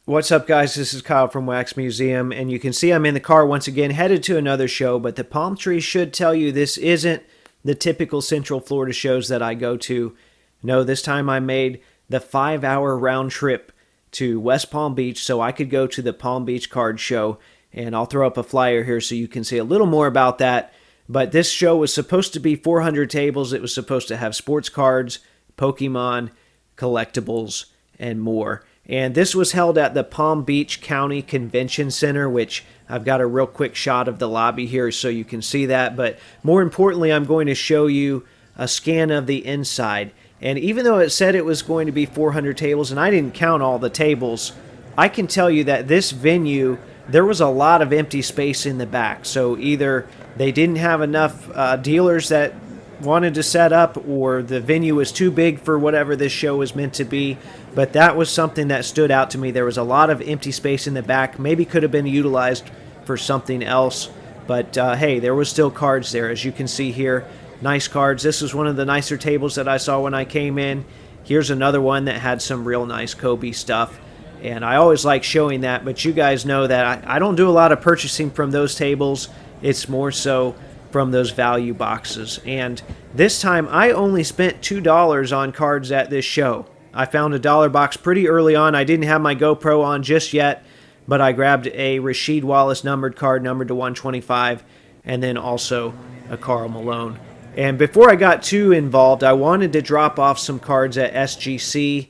What's up, guys? This is Kyle from Wax Museum, and you can see I'm in the car once again, headed to another show, but the palm tree should tell you this isn't the typical Central Florida shows that I go to. No, this time I made the 5-hour round trip to West Palm Beach so I could go to the Palm Beach Card Show, and I'll throw up a flyer here so you can see a little more about that. But this show was supposed to be 400 tables. It was supposed to have sports cards, Pokemon, collectibles, and more. And this was held at the Palm Beach County Convention Center, which I've got a real quick shot of the lobby here so you can see that. But more importantly, I'm going to show you a scan of the inside. And even though it said it was going to be 400 tables, and I didn't count all the tables, I can tell you that this venue, there was a lot of empty space in the back. So either they didn't have enough dealers that wanted to set up, or the venue was too big for whatever this show was meant to be. But that was something that stood out to me. There was a lot of empty space in the back. Maybe could have been utilized for something else. But hey, there was still cards there, as you can see here. Nice cards. This is one of the nicer tables that I saw when I came in. Here's another one that had some real nice Kobe stuff. And I always like showing that, but you guys know that I don't do a lot of purchasing from those tables. It's more so from those value boxes. And this time I only spent $2 on cards at this show. I found a dollar box pretty early on. I didn't have my GoPro on just yet, but I grabbed a Rasheed Wallace numbered card, numbered to 125, and then also a Karl Malone. And before I got too involved, I wanted to drop off some cards at SGC.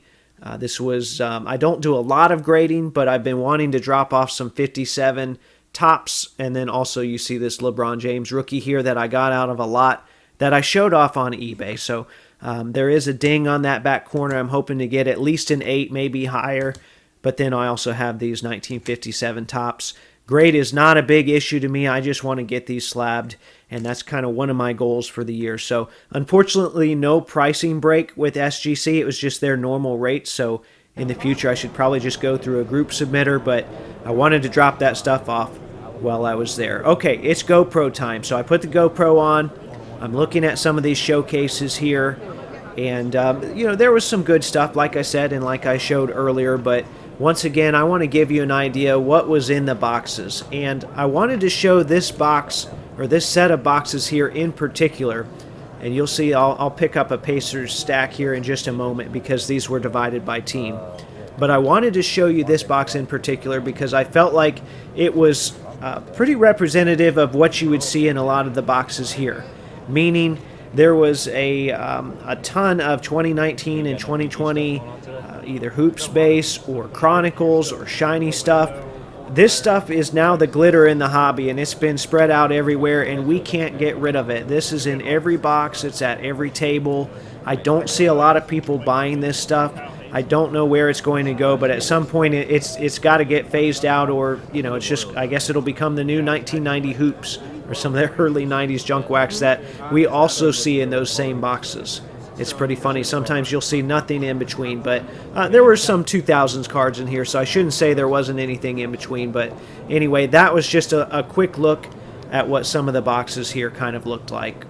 This was, I don't do a lot of grading, but I've been wanting to drop off some 57 tops, and then also you see this LeBron James rookie here that I got out of a lot that I showed off on eBay. So there is a ding on that back corner. I'm hoping to get at least an 8, maybe higher. But then I also have these 1957 tops. Grade is not a big issue to me. I just want to get these slabbed, and that's kind of one of my goals for the year. So unfortunately, no pricing break with SGC. It was just their normal rate. So in the future, I should probably just go through a group submitter, but I wanted to drop that stuff off while I was there. Okay, it's GoPro time. So I put the GoPro on. I'm looking at some of these showcases here, and you know, there was some good stuff, like I said, and like I showed earlier, but once again, I want to give you an idea what was in the boxes. And I wanted to show this box, or this set of boxes here in particular. And you'll see I'll pick up a Pacers stack here in just a moment because these were divided by team. But I wanted to show you this box in particular because I felt like it was pretty representative of what you would see in a lot of the boxes here. Meaning there was a ton of 2019 and 2020 either Hoops base or Chronicles or shiny stuff. This stuff is now the glitter in the hobby, and it's been spread out everywhere, and we can't get rid of it. This is in every box. It's at every table. I don't see a lot of people buying this stuff. I don't know where it's going to go, but at some point it's got to get phased out, or you know, it's just, I guess it'll become the new 1990 Hoops or some of the early 90s junk wax that we also see in those same boxes. It's pretty funny. Sometimes you'll see nothing in between, but there were some 2000s cards in here, so I shouldn't say there wasn't anything in between. But anyway, that was just a quick look at what some of the boxes here kind of looked like.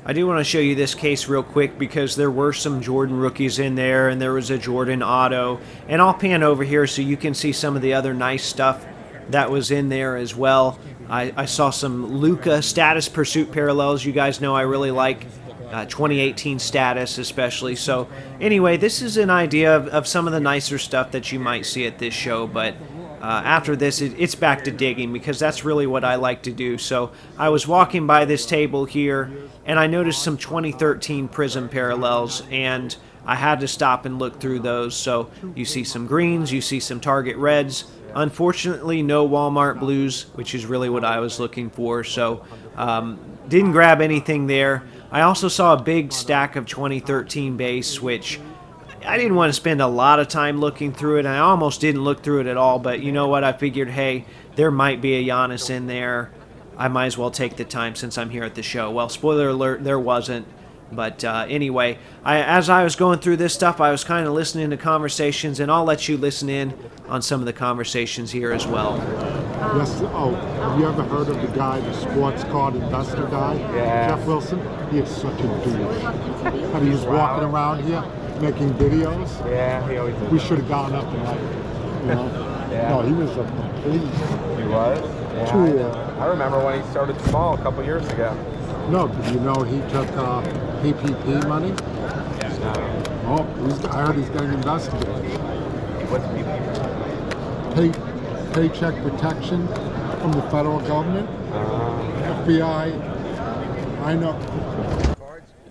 I do want to show you this case real quick because there were some Jordan rookies in there, and there was a Jordan auto. And I'll pan over here so you can see some of the other nice stuff that was in there as well. I saw some Luka Status Pursuit parallels. You guys know I really like 2018 Status especially. So anyway, this is an idea of some of the nicer stuff that you might see at this show. But after this, it's back to digging because that's really what I like to do. So I was walking by this table here, and I noticed some 2013 Prism parallels, and I had to stop and look through those. So you see some greens, you see some Target reds. Unfortunately, no Walmart blues, which is really what I was looking for, so didn't grab anything there. I also saw a big stack of 2013 base, which I didn't want to spend a lot of time looking through it. I almost didn't look through it at all, but you know what? I figured, hey, there might be a Giannis in there. I might as well take the time since I'm here at the show. Well, spoiler alert, there wasn't. But anyway, as I was going through this stuff, I was kind of listening to conversations, and I'll let you listen in on some of the conversations here as well. Yes. Oh, have you ever heard of the guy, the sports card investor guy? Yeah. Jeff Wilson? He is such a douche. And he's walking around here. making videos. Yeah, he always did. We should have gone up and Yeah. No, he was a complete. He was? Yeah, Tool. I remember when he started small a couple years ago. No, did you know he took PPP money? No. Oh, I heard he's getting investigated. What's PPP? Paycheck protection from the federal government. FBI. I know.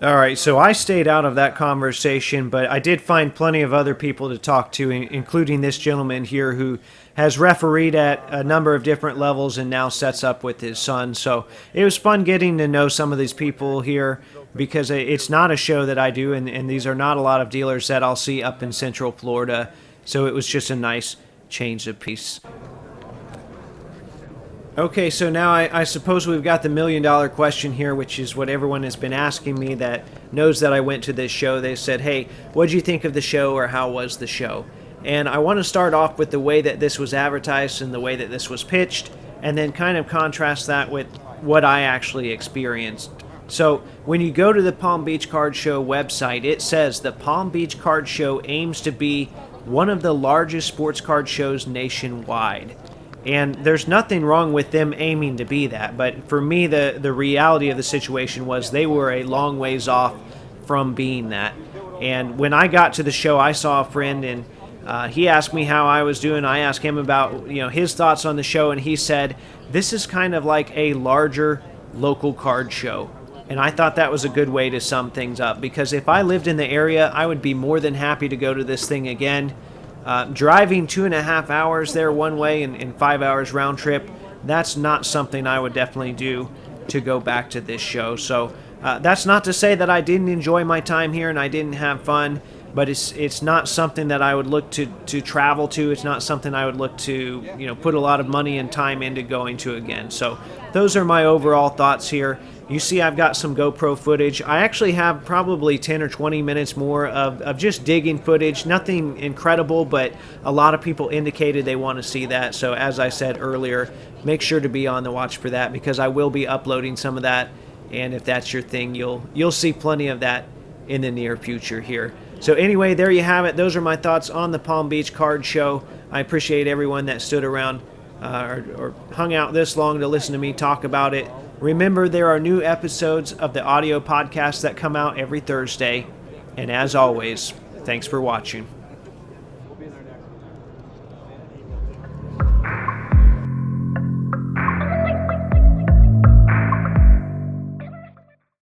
All right, so I stayed out of that conversation, but I did find plenty of other people to talk to, including this gentleman here who has refereed at a number of different levels and now sets up with his son. So it was fun getting to know some of these people here because it's not a show that I do, and these are not a lot of dealers that I'll see up in Central Florida. So it was just a nice change of pace. Okay, so now I suppose we've got the $1 million question here, which is what everyone has been asking me that knows that I went to this show. They said, hey, what did you think of the show, or how was the show? And I want to start off with the way that this was advertised and the way that this was pitched, and then kind of contrast that with what I actually experienced. So when you go to the Palm Beach Card Show website, it says the Palm Beach Card Show aims to be one of the largest sports card shows nationwide. And there's nothing wrong with them aiming to be that. But for me, the reality of the situation was they were a long ways off from being that. And when I got to the show, I saw a friend, and he asked me how I was doing. I asked him about his thoughts on the show, and he said, this is kind of like a larger local card show. And I thought that was a good way to sum things up, because if I lived in the area, I would be more than happy to go to this thing again. Driving 2.5 hours there one way and 5 hours round trip, that's not something I would definitely do to go back to this show. So that's not to say that I didn't enjoy my time here and I didn't have fun, but it's not something that I would look to travel to. It's not something I would look to put a lot of money and time into going to again. So those are my overall thoughts here. You see I've got some GoPro footage. I actually have probably 10 or 20 minutes more of just digging footage. Nothing incredible, but a lot of people indicated they want to see that. So as I said earlier, make sure to be on the watch for that, because I will be uploading some of that. And if that's your thing, you'll see plenty of that in the near future here. So anyway, there you have it. Those are my thoughts on the Palm Beach Card Show. I appreciate everyone that stood around or hung out this long to listen to me talk about it. Remember, there are new episodes of the audio podcast that come out every Thursday. And as always, thanks for watching.